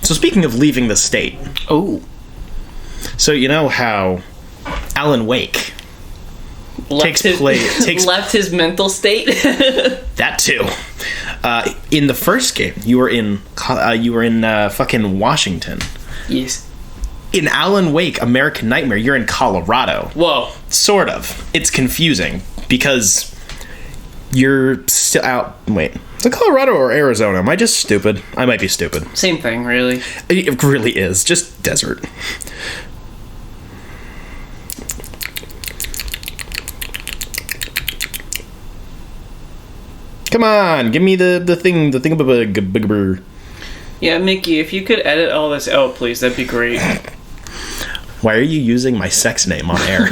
So speaking of leaving the state. Oh. So you know how Alan Wake Left his mental state. That too. In the first game, you were in fucking Washington. Yes. In Alan Wake, American Nightmare, you're in Colorado. Whoa. Sort of. It's confusing because you're still out. Wait, is it Colorado or Arizona? Am I just stupid? I might be stupid. Same thing, really. It really is. Just desert. Come on, give me the thing. Yeah, Mickey, if you could edit all this out, please, that'd be great. Why are you using my sex name on air?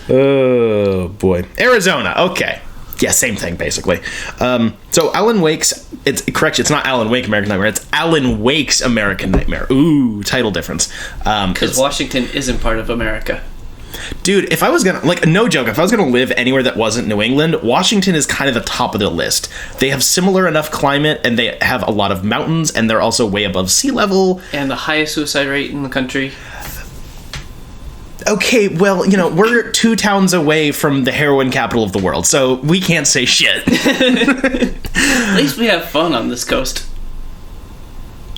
Oh, boy. Arizona, okay. Yeah, same thing, basically. So Alan Wake's... It's not Alan Wake American Nightmare, it's Alan Wake's American Nightmare. Ooh, title difference. Because Washington isn't part of America. Dude, if I was gonna... Like, no joke, if I was gonna live anywhere that wasn't New England, Washington is kind of the top of the list. They have similar enough climate, and they have a lot of mountains, and they're also way above sea level. And the highest suicide rate in the country. Okay, well, you know, we're 2 towns away from the heroin capital of the world, so we can't say shit. At least we have fun on this coast.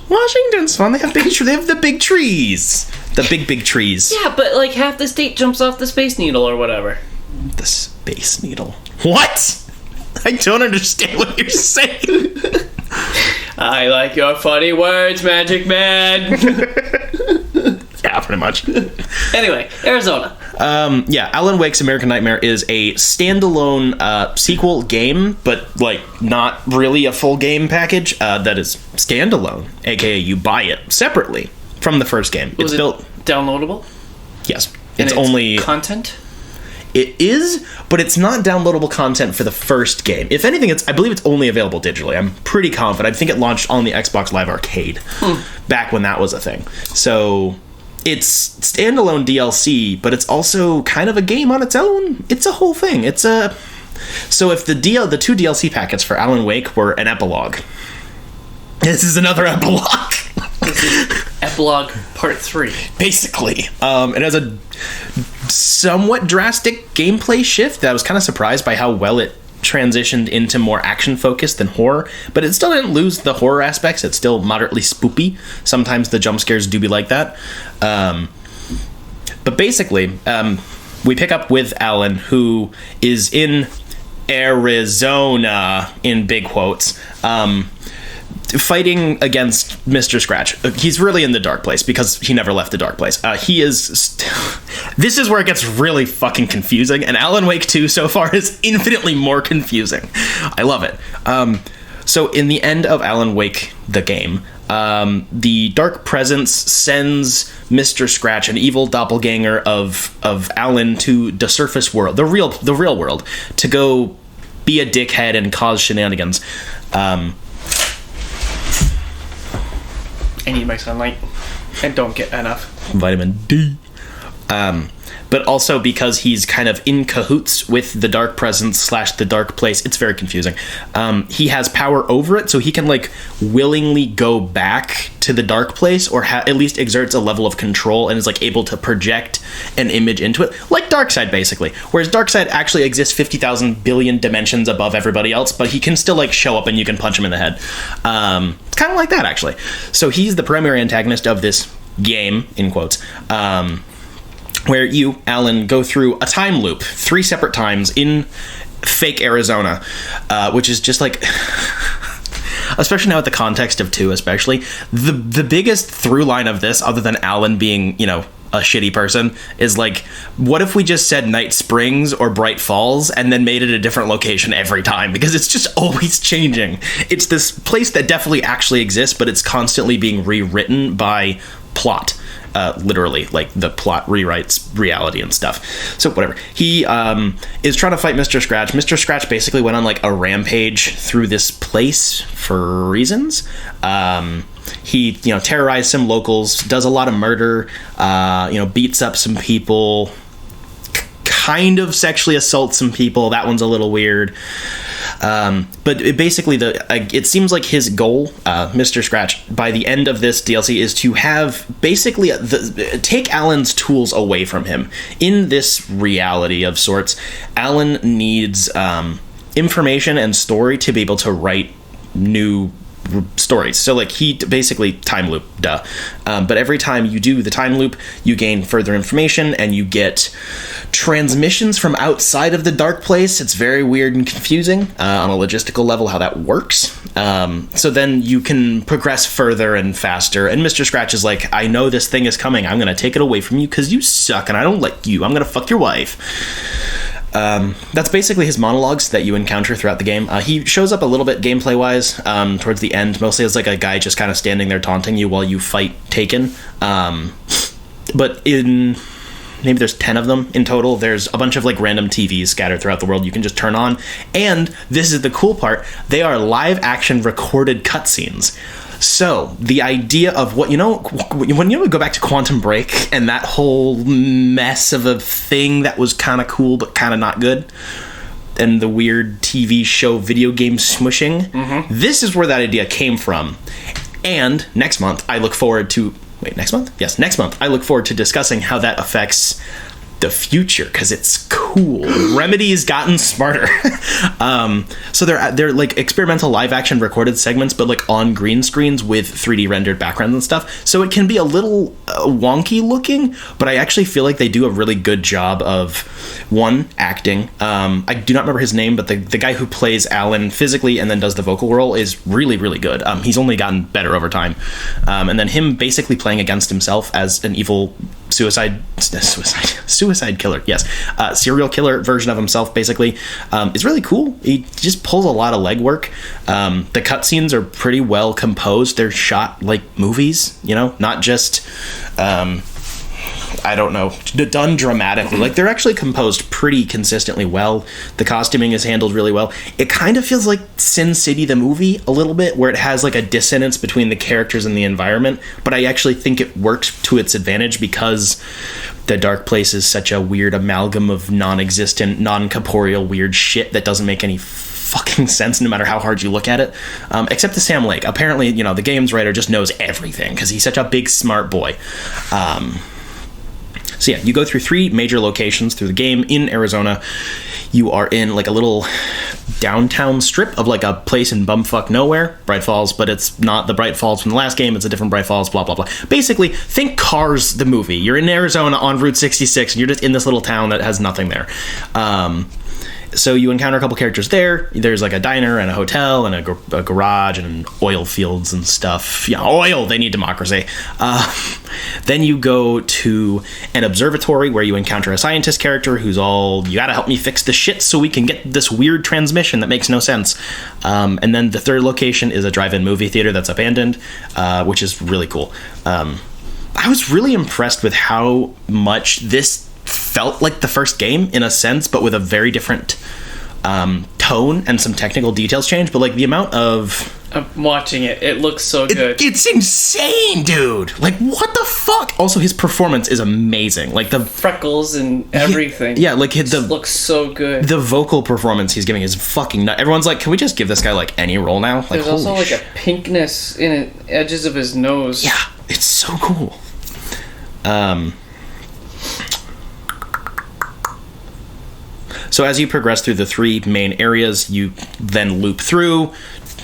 Washington's fun. They have the big trees. The big trees. Yeah, but like half the state jumps off the Space Needle or whatever. The Space Needle. What? I don't understand what you're saying. I like your funny words, Magic Man. Yeah, pretty much. Anyway, Arizona. Yeah, Alan Wake's American Nightmare is a standalone sequel game, but like not really a full game package. That is standalone, aka you buy it separately from the first game. It's built downloadable. Yes, it's only content. It is, but it's not downloadable content for the first game. If anything, I believe it's only available digitally. I'm pretty confident. I think it launched on the Xbox Live Arcade back when that was a thing. So it's standalone DLC, but it's also kind of a game on its own. It's a whole thing. So if the 2 DLC packets for Alan Wake were an epilogue, this is another epilogue. This is epilogue part 3. Basically. It has a somewhat drastic gameplay shift that I was kind of surprised by how well it transitioned into more action-focused than horror, but it still didn't lose the horror aspects. It's still moderately spoopy. Sometimes the jump scares do be like that. But basically, we pick up with Alan, who is in Arizona, in big quotes, fighting against Mr. Scratch. He's really in the dark place because he never left the dark place. This is where it gets really fucking confusing, and Alan Wake 2 so far is infinitely more confusing. I love it. So in the end of Alan Wake, the game, the Dark Presence sends Mr. Scratch, an evil doppelganger of Alan, to the surface world, the real world, to go be a dickhead and cause shenanigans. I need my sunlight. I don't get enough. Vitamin D. But also because he's kind of in cahoots with the Dark Presence / the Dark Place. It's very confusing. He has power over it, so he can like willingly go back to the Dark Place, or at least exerts a level of control and is like able to project an image into it, like Darkseid basically. Whereas Darkseid actually exists 50,000 billion dimensions above everybody else, but he can still like show up and you can punch him in the head. It's kind of like that actually. So he's the primary antagonist of this game, in quotes. Where you, Alan, go through a time loop 3 separate times in fake Arizona, which is just like, especially now with the context of 2 especially, the biggest through line of this, other than Alan being, you know, a shitty person, is like, what if we just said Night Springs or Bright Falls and then made it a different location every time? Because it's just always changing. It's this place that definitely actually exists, but it's constantly being rewritten by plot. Literally, like the plot rewrites reality and stuff. So whatever. He is trying to fight Mr. Scratch. Mr. Scratch basically went on like a rampage through this place for reasons. He, you know, terrorized some locals, does a lot of murder, you know, beats up some people, kind of sexually assaults some people. That one's a little weird. But basically, it seems like his goal, Mr. Scratch, by the end of this DLC is to have basically take Alan's tools away from him. In this reality of sorts, Alan needs information and story to be able to write new stories. So like he basically time loop, but every time you do the time loop, you gain further information and you get transmissions from outside of the dark place. It's very weird and confusing on a logistical level how that works. So then you can progress further and faster, and Mr. Scratch is like, I know this thing is coming, I'm gonna take it away from you because you suck and I don't like you, I'm gonna fuck your wife. That's basically his monologues that you encounter throughout the game. He shows up a little bit gameplay-wise towards the end, mostly as like a guy just kind of standing there taunting you while you fight Taken. But in... maybe there's 10 of them in total. There's a bunch of like random TVs scattered throughout the world you can just turn on. And this is the cool part. They are live action recorded cutscenes. So the idea of what, when you go back to Quantum Break and that whole mess of a thing that was kind of cool but kind of not good, and the weird TV show video game smushing, this is where that idea came from. And next month I look forward to next month I look forward to discussing how that affects the future, because it's cool. Remedy's gotten smarter. So they're like experimental live action recorded segments, but like on green screens with 3D rendered backgrounds and stuff. So it can be a little wonky looking, but I actually feel like they do a really good job of, one, acting. I do not remember his name, but the guy who plays Alan physically and then does the vocal role is really, really good. He's only gotten better over time. And then him basically playing against himself as an evil suicide killer, yes, serial killer version of himself, basically, is really cool. He just pulls a lot of legwork. The cutscenes are pretty well composed. They're shot like movies, not just done dramatically. Like, they're actually composed pretty consistently well. The costuming is handled really well. It kind of feels like Sin City the movie a little bit, where it has like a dissonance between the characters and the environment, but I actually think it works to its advantage because the dark place is such a weird amalgam of non-existent, non-corporeal weird shit that doesn't make any fucking sense no matter how hard you look at it, except to Sam Lake. Apparently, the game's writer just knows everything because he's such a big smart boy. So yeah, you go through 3 major locations through the game in Arizona. You are in like a little downtown strip of like a place in bumfuck nowhere, Bright Falls, but it's not the Bright Falls from the last game. It's a different Bright Falls, blah, blah, blah. Basically, think Cars, the movie. You're in Arizona on Route 66, and you're just in this little town that has nothing there. So you encounter a couple characters there. There's like a diner and a hotel and a garage and oil fields and stuff. Yeah, oil, they need democracy. Then you go to an observatory where you encounter a scientist character who's all, you gotta help me fix the shit so we can get this weird transmission that makes no sense. And then the third location is a drive-in movie theater that's abandoned, which is really cool. I was really impressed with how much this felt like the first game in a sense, but with a very different tone and some technical details change. But like the amount of... I'm watching it. It looks so good. It's insane, dude. Like, what the fuck? Also, his performance is amazing. Like the freckles and everything. Yeah, like it looks so good. The vocal performance he's giving is fucking nuts. Everyone's like, can we just give this guy like any role now? Like, there's also like a pinkness in the edges of his nose. Yeah, it's so cool. So as you progress through the 3 main areas, you then loop through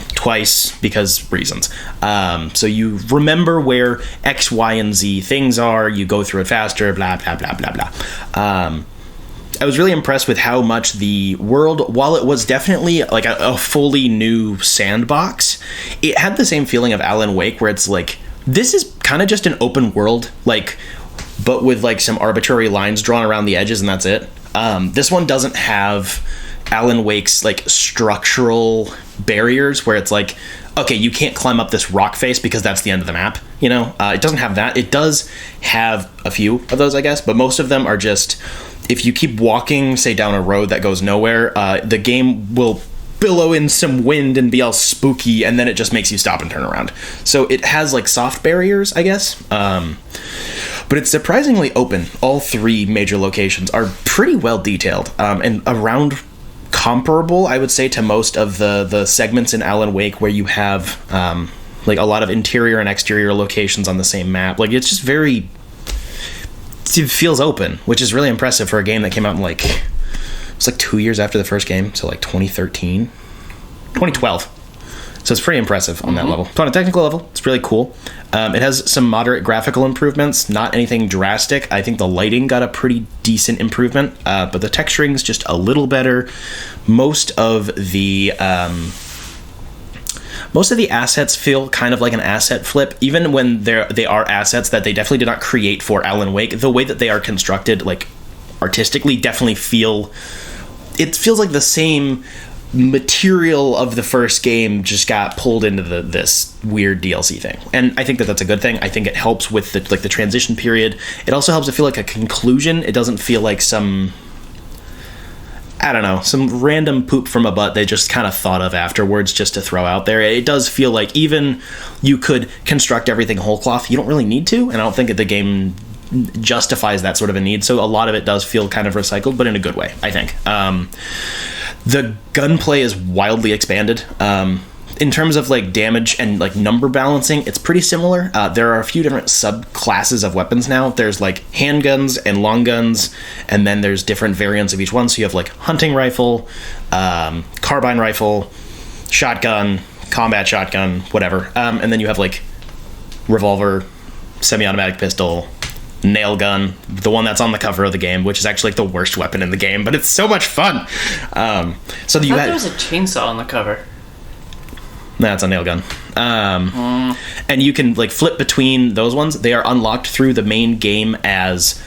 twice because reasons. So you remember where X, Y, and Z things are. You go through it faster, blah, blah, blah, blah, blah. I was really impressed with how much the world, while it was definitely like a fully new sandbox, it had the same feeling of Alan Wake, where it's like, this is kind of just an open world, like, but with like some arbitrary lines drawn around the edges, and that's it. This one doesn't have Alan Wake's like structural barriers where it's like, okay, you can't climb up this rock face because that's the end of the map. It doesn't have that. It does have a few of those, I guess, but most of them are just, if you keep walking, say down a road that goes nowhere, the game will billow in some wind and be all spooky, and then it just makes you stop and turn around. So it has like soft barriers, I guess. But it's surprisingly open. All 3 major locations are pretty well detailed and around comparable, I would say, to most of the segments in Alan Wake where you have like a lot of interior and exterior locations on the same map. Like, it's just very, it feels open, which is really impressive for a game that came out in like, it's like 2 years after the first game, so like 2012. So it's pretty impressive on that level. So on a technical level, it's really cool. It has some moderate graphical improvements, not anything drastic. I think the lighting got a pretty decent improvement, but the texturing's just a little better. Most of the assets feel kind of like an asset flip, even when they are assets that they definitely did not create for Alan Wake. The way that they are constructed, like artistically, definitely feels like the same material of the first game just got pulled into this weird DLC thing, and I think that that's a good thing. I think it helps with the transition period. It also helps it feel like a conclusion. It doesn't feel like some random poop from a butt they just kind of thought of afterwards just to throw out there. It does feel like even you could construct everything whole cloth. You don't really need to, and I don't think that the game justifies that sort of a need. So a lot of it does feel kind of recycled, but in a good way, I think. The gunplay is wildly expanded. In terms of like damage and like number balancing, it's pretty similar. There are a few different subclasses of weapons now. There's like handguns and long guns, and then there's different variants of each one. So you have like hunting rifle, carbine rifle, shotgun, combat shotgun, whatever. And then you have like revolver, semi-automatic pistol, nail gun, the one that's on the cover of the game, which is actually like the worst weapon in the game, but it's so much fun. So there was a chainsaw on the cover. That's a nail gun. And you can like flip between those ones. They are unlocked through the main game as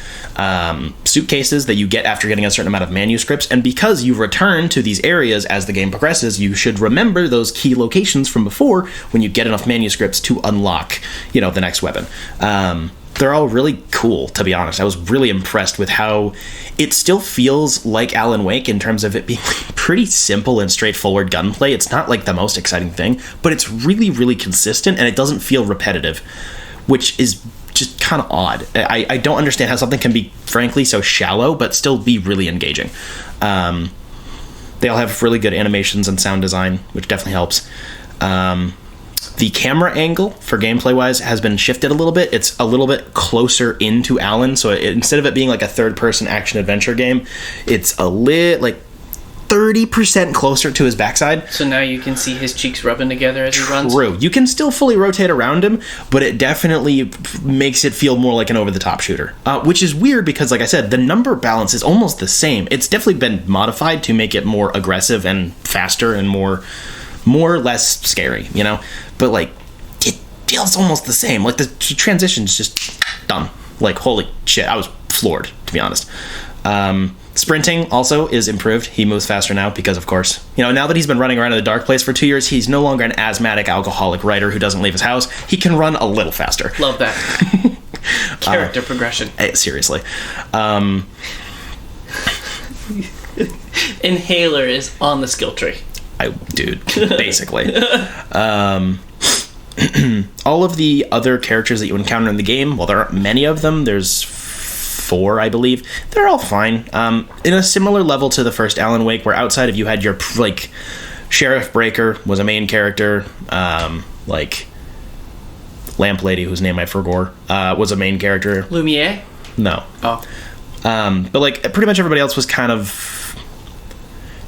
suitcases that you get after getting a certain amount of manuscripts, and because you return to these areas as the game progresses, you should remember those key locations from before when you get enough manuscripts to unlock, the next weapon. They're all really cool, to be honest. I was really impressed with how it still feels like Alan Wake in terms of it being pretty simple and straightforward gunplay. It's not like the most exciting thing, but it's really, really consistent, and it doesn't feel repetitive, which is just kind of odd. I don't understand how something can be, frankly, so shallow, but still be really engaging. They all have really good animations and sound design, which definitely helps. The camera angle for gameplay-wise has been shifted a little bit. It's a little bit closer into Alan, so instead of it being like a third-person action-adventure game, it's a like 30% closer to his backside. So now you can see his cheeks rubbing together as he runs? True. You can still fully rotate around him, but it definitely makes it feel more like an over-the-top shooter, which is weird because, like I said, the number balance is almost the same. It's definitely been modified to make it more aggressive and faster and more or less scary, but like it feels almost the same. Like the transition's just done. Like, holy shit, I was floored, to be honest. Sprinting also is improved. He moves faster now because, of course, now that he's been running around in the dark place for 2 years, he's no longer an asthmatic alcoholic writer who doesn't leave his house. He can run a little faster. Love that. Character progression. Seriously. Inhaler is on the skill tree. Basically. All of the other characters that you encounter in the game, well, there aren't many of them. There's 4, I believe. They're all fine. In a similar level to the first Alan Wake, where outside of you had your, like, Sheriff Breaker was a main character, like, Lamp Lady, whose name I forgot, was a main character. Lumiere? No. Oh. But, like, pretty much everybody else was kind of...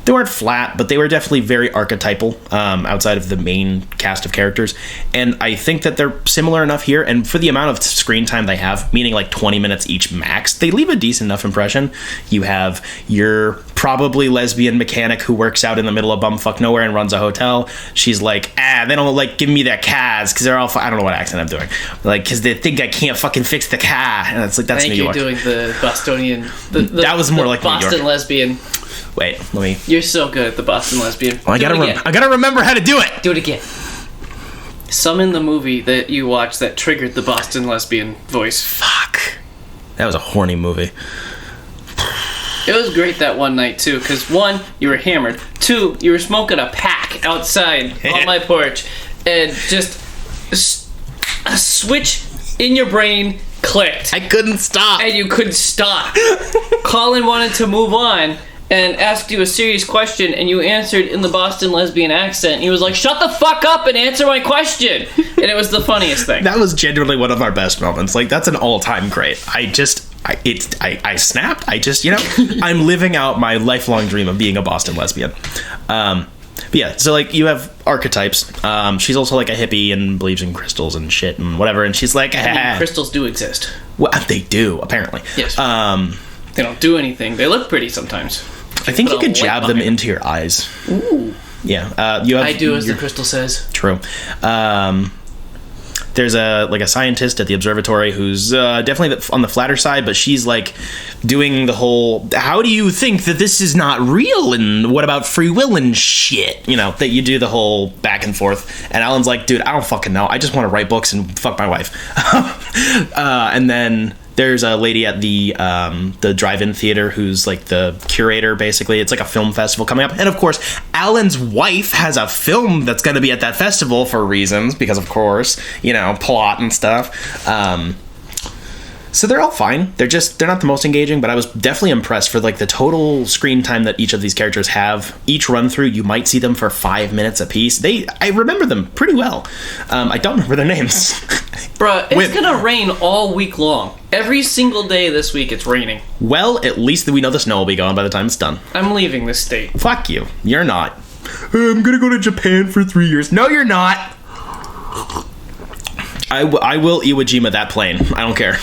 They weren't flat, but they were definitely very archetypal outside of the main cast of characters. And I think that they're similar enough here. And for the amount of screen time they have, meaning like 20 minutes each max, they leave a decent enough impression. You have your probably lesbian mechanic who works out in the middle of bumfuck nowhere and runs a hotel. She's like, they don't like give me their cars because they're all, I don't know what accent I'm doing. Like, because they think I can't fucking fix the car. And it's like, that's New York. I think you're doing the Bostonian. That was more like Boston New York. Lesbian. Wait, let me... You're so good at the Boston Lesbian. Well, I gotta remember how to do it! Do it again. Summon the movie that you watched that triggered the Boston Lesbian voice. Fuck. That was a horny movie. It was great that one night, too, because 1, you were hammered. 2, you were smoking a pack outside on my porch, and just a switch in your brain clicked. I couldn't stop. And you couldn't stop. Colin wanted to move on, and asked you a serious question, and you answered in the Boston lesbian accent. And he was like, "Shut the fuck up and answer my question," and it was the funniest thing. That was genuinely one of our best moments. Like, that's an all-time great. I snapped. I'm living out my lifelong dream of being a Boston lesbian. But yeah, so like you have archetypes. She's also like a hippie and believes in crystals and shit and whatever. And she's like, crystals do exist. Well, they do apparently. Yes. They don't do anything. They look pretty sometimes. I think you could jab them into your eyes. Ooh. Yeah. You have. I do, as the crystal says. True. There's a scientist at the observatory who's definitely on the flatter side, but she's like doing the whole, how do you think that this is not real, and what about free will and shit, that you do the whole back and forth. And Alan's like, dude, I don't fucking know, I just want to write books and fuck my wife. And then there's a lady at the drive-in theater who's like the curator, basically. It's like a film festival coming up. And of course, Alan's wife has a film that's going to be at that festival for reasons, because of course, plot and stuff. So they're all fine. They're not the most engaging, but I was definitely impressed for like the total screen time that each of these characters have. Each run through, you might see them for 5 minutes apiece. I remember them pretty well. I don't remember their names. Bruh, it's gonna rain all week long. Every single day this week it's raining. Well, at least we know the snow will be gone by the time it's done. I'm leaving this state. Fuck you. You're not. I'm gonna go to Japan for 3 years. No, you're not. I will Iwo Jima that plane. I don't care.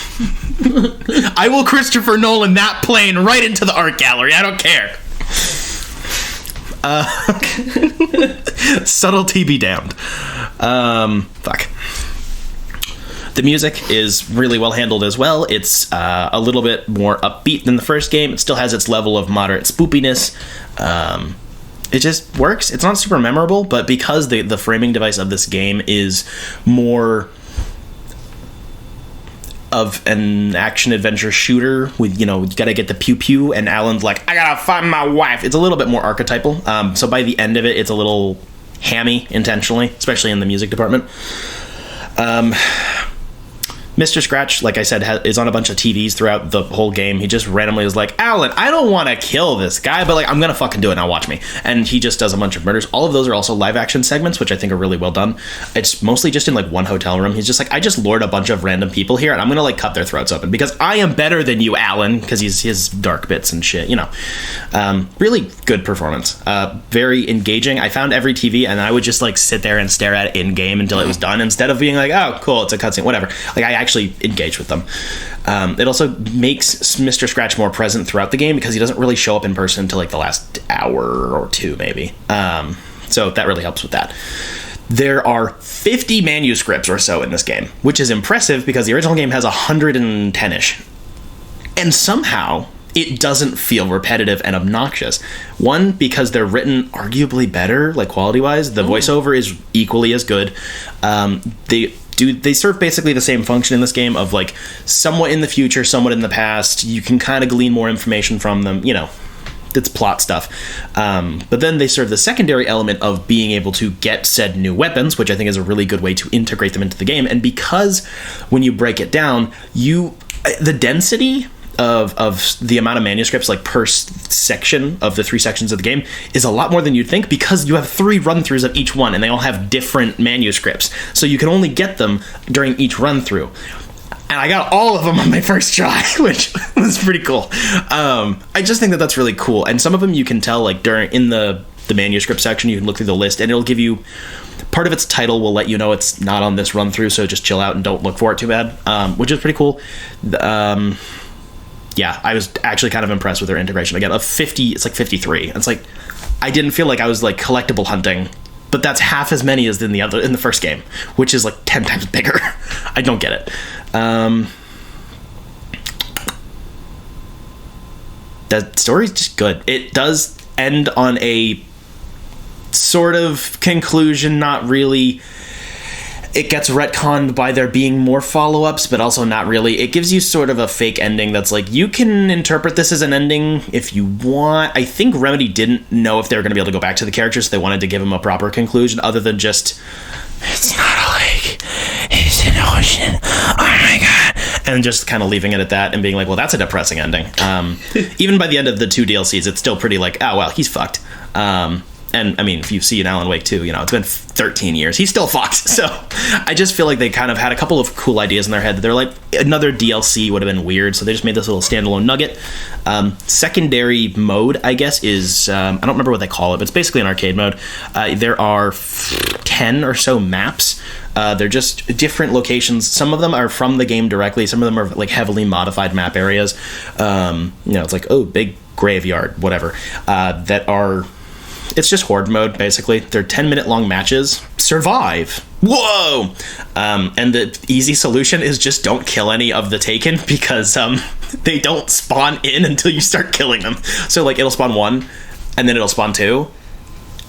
I will Christopher Nolan that plane right into the art gallery. I don't care. Subtlety be damned. Fuck. The music is really well handled as well. It's a little bit more upbeat than the first game. It still has its level of moderate spoopiness. It just works. It's not super memorable, but because the framing device of this game is more of an action-adventure shooter with, you gotta get the pew-pew, and Alan's like, I gotta find my wife. It's a little bit more archetypal. So by the end of it, it's a little hammy intentionally, especially in the music department. Mr. Scratch, like I said, is on a bunch of TVs throughout the whole game. He just randomly is like, Alan, I don't want to kill this guy, but like I'm gonna fucking do it now, watch me. And he just does a bunch of murders. All of those are also live action segments, which I think are really well done. It's mostly just in like one hotel room. He's just like, I just lured a bunch of random people here and I'm gonna like cut their throats open because I am better than you, Alan, because he's his dark bits and shit, really good performance. Very engaging. I found every TV and I would just like sit there and stare at it in game until it was done, instead of being like, oh cool, it's a cutscene, whatever. Like I actually engage with them. It also makes Mr. Scratch more present throughout the game because he doesn't really show up in person until like the last hour or two maybe. So that really helps with that. There are 50 manuscripts or so in this game, which is impressive because the original game has 110-ish. And somehow it doesn't feel repetitive and obnoxious. One, because they're written arguably better, like quality-wise. The voiceover is equally as good. They serve basically the same function in this game of like somewhat in the future, somewhat in the past. You can kind of glean more information from them, it's plot stuff. But then they serve the secondary element of being able to get said new weapons, which I think is a really good way to integrate them into the game. And because when you break it down, the density of the amount of manuscripts like per section of the 3 sections of the game is a lot more than you'd think, because you have 3 run-throughs of each one and they all have different manuscripts, so you can only get them during each run-through. And I got all of them on my first try, which was pretty cool. I just think that that's really cool. And some of them you can tell like in the manuscript section, you can look through the list and it'll give you part of its title will let you know it's not on this run-through, so just chill out and don't look for it too bad, which is pretty cool. Yeah, I was actually kind of impressed with their integration. Again, of 50, it's like 53. It's like, I didn't feel like I was like collectible hunting, but that's half as many as in the first game, which is like 10 times bigger. I don't get it. The story's just good. It does end on a sort of conclusion, not really. It gets retconned by there being more follow-ups, but also not really. It gives you sort of a fake ending that's like, you can interpret this as an ending if you want. I think Remedy didn't know if they were going to be able to go back to the characters, so they wanted to give them a proper conclusion, other than just, it's not a lake, it's an ocean, oh my god, and just kind of leaving it at that and being like, well, that's a depressing ending. Even by the end of the 2 DLCs, it's still pretty like, oh well, he's fucked. And I mean, if you see in Alan Wake 2, it's been 13 years. He's still fucked. So I just feel like they kind of had a couple of cool ideas in their head that they're like, another DLC would have been weird. So they just made this little standalone nugget. Secondary mode, I guess, is, I don't remember what they call it, but it's basically an arcade mode. There are 10 or so maps. They're just different locations. Some of them are from the game directly. Some of them are like heavily modified map areas. It's like, oh, big graveyard, whatever, that are... It's just horde mode, basically. They're 10-minute long matches. Survive. Whoa! And the easy solution is just don't kill any of the Taken, because they don't spawn in until you start killing them. So, like, it'll spawn 1, and then it'll spawn 2.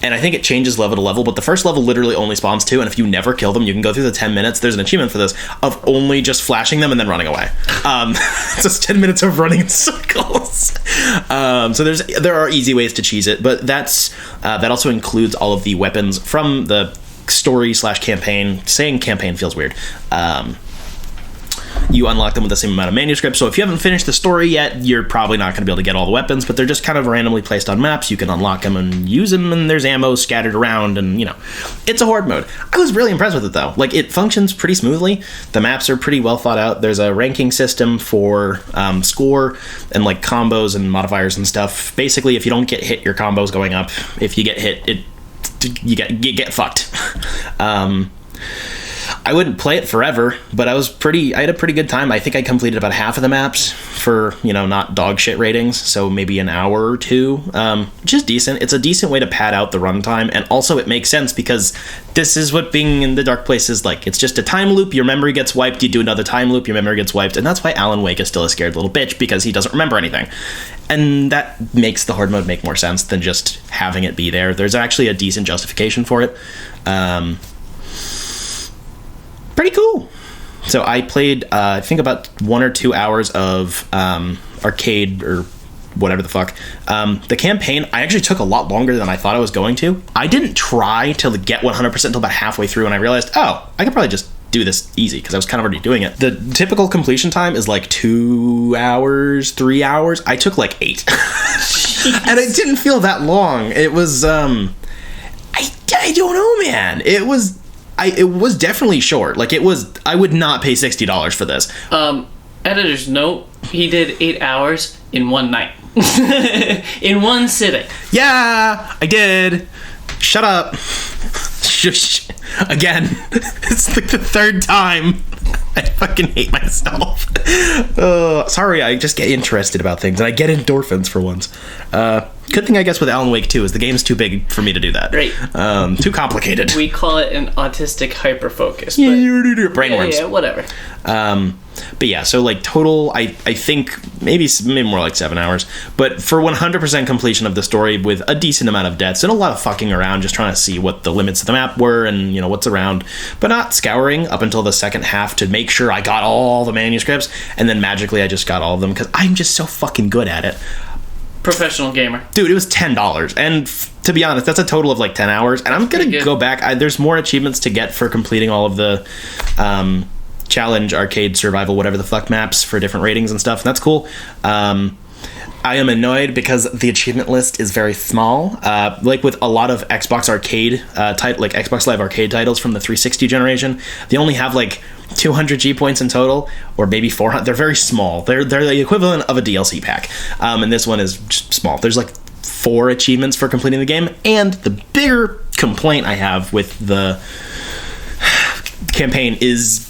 And I think it changes level to level, but the first level literally only spawns 2, and if you never kill them, you can go through the 10 minutes. There's an achievement for this, of only just flashing them and then running away. So it's 10 minutes of running in circles. So there are easy ways to cheese it, but that also includes all of the weapons from the story/campaign. Saying campaign feels weird. You unlock them with the same amount of manuscripts. So if you haven't finished the story yet, you're probably not going to be able to get all the weapons, but they're just kind of randomly placed on maps. You can unlock them and use them, and there's ammo scattered around, and, it's a horde mode. I was really impressed with it, though. Like, it functions pretty smoothly. The maps are pretty well thought out. There's a ranking system for score and, like, combos and modifiers and stuff. Basically, if you don't get hit, your combo's going up. If you get hit, you get fucked. I wouldn't play it forever, but I had a pretty good time. I think I completed about half of the maps for, not dog shit ratings, so maybe an hour or 2, which is decent. It's a decent way to pad out the runtime, and also it makes sense because this is what being in the dark place is like. It's just a time loop, your memory gets wiped, you do another time loop, your memory gets wiped, and that's why Alan Wake is still a scared little bitch, because he doesn't remember anything. And that makes the horde mode make more sense than just having it be there. There's actually a decent justification for it. Pretty cool. So I played, I think about 1 or 2 hours of arcade or whatever the fuck. The campaign, I actually took a lot longer than I thought I was going to. I didn't try to get 100% until about halfway through, and I realized, I could probably just do this easy, because I was kind of already doing it. The typical completion time is like 2 hours, 3 hours. I took like 8. And it didn't feel that long. It was, I don't know, man. It was definitely short. Like, I would not pay $60 for this. Editor's note, he did 8 hours in one night. In one sitting. Yeah, I did. Shut up. Shush. Again. It's like the 3rd time. I fucking hate myself. Sorry, I just get interested about things, and I get endorphins for once. Good thing, I guess, with Alan Wake 2 is the game's too big for me to do that. Right. Too complicated. We call it an autistic hyperfocus. Brainworms. Yeah, whatever. But yeah, so like total, I think maybe more like 7 hours. But for 100% completion of the story with a decent amount of deaths and a lot of fucking around, just trying to see what the limits of the map were and, what's around. But not scouring up until the second half to make sure I got all the manuscripts. And then magically I just got all of them because I'm just so fucking good at it. Professional gamer. Dude, it was $10. And to be honest, that's a total of like 10 hours. And I'm going to go back. There's more achievements to get for completing all of the challenge, arcade, survival, whatever the fuck maps for different ratings and stuff. And that's cool. I am annoyed because the achievement list is very small. Like with a lot of Xbox arcade, like Xbox Live arcade titles from the 360 generation, they only have like 200 G points in total, or maybe 400. They're very small. They're the equivalent of a DLC pack. And this one is just small. There's like 4 achievements for completing the game. And the bigger complaint I have with the campaign is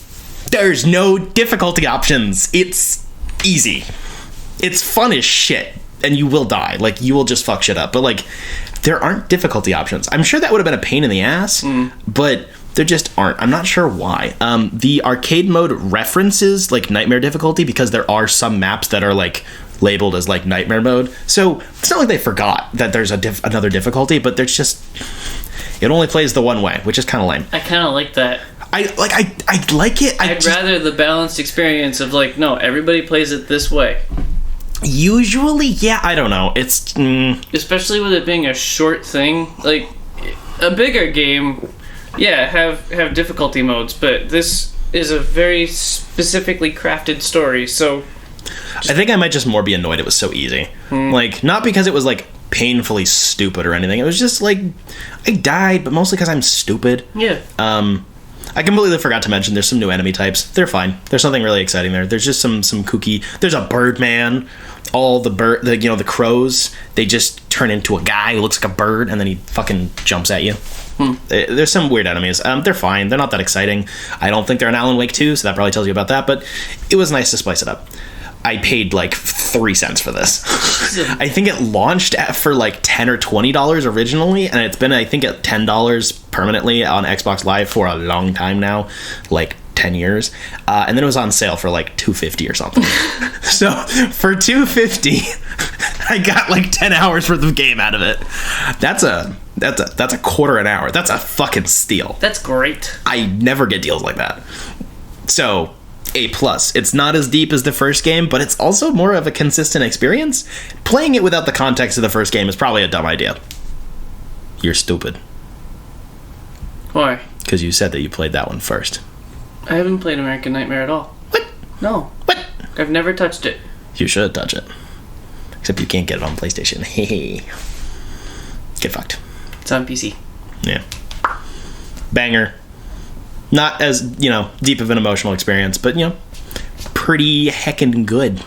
there's no difficulty options. It's easy. It's fun as shit, and you will die. Like, you will just fuck shit up. But, like, there aren't difficulty options. I'm sure that would have been a pain in the ass, but there just aren't. I'm not sure why. The arcade mode references, like, nightmare difficulty because there are some maps that are, like, labeled as, like, nightmare mode. So, it's not like they forgot that there's another difficulty, but there's just... It only plays the one way, which is kind of lame. I kind of like that. I like it. I'd rather the balanced experience of, like, no, everybody plays it this way. Usually, yeah, I don't know. It's... Especially with it being a short thing. Like, a bigger game, yeah, have difficulty modes, but this is a very specifically crafted story, so... I think I might just more be annoyed it was so easy. Like, not because it was, like, painfully stupid or anything. It was just, like, I died, but mostly because I'm stupid. Yeah. I completely forgot to mention there's some new enemy types. They're fine. There's something really exciting there. There's just some kooky... There's a Birdman. All the crows, they just turn into a guy who looks like a bird, and then he fucking jumps at you. There's some weird enemies. They're fine. They're not that exciting. I don't think they're in Alan Wake 2, so that probably tells you about that, but it was nice to spice it up. I paid like 3 cents for this. I think it launched for like $10 or $20 originally, and it's been, I think, at $10 permanently on Xbox Live for a long time now, like 10 years. And then it was on sale for like $250 or something. So for $250, I got like 10 hours worth of game out of it. That's a quarter an hour. That's a fucking steal. That's great. I never get deals like that. So A+. It's not as deep as the first game, but it's also more of a consistent experience. Playing it without the context of the first game is probably a dumb idea. You're stupid. Why? Because you said that you played that one first. I haven't played American Nightmare at all. What? No. What? I've never touched it. You should touch it. Except you can't get it on PlayStation. Hey. Get fucked. It's on PC. Yeah. Banger. Not as, deep of an emotional experience, but, pretty heckin' good.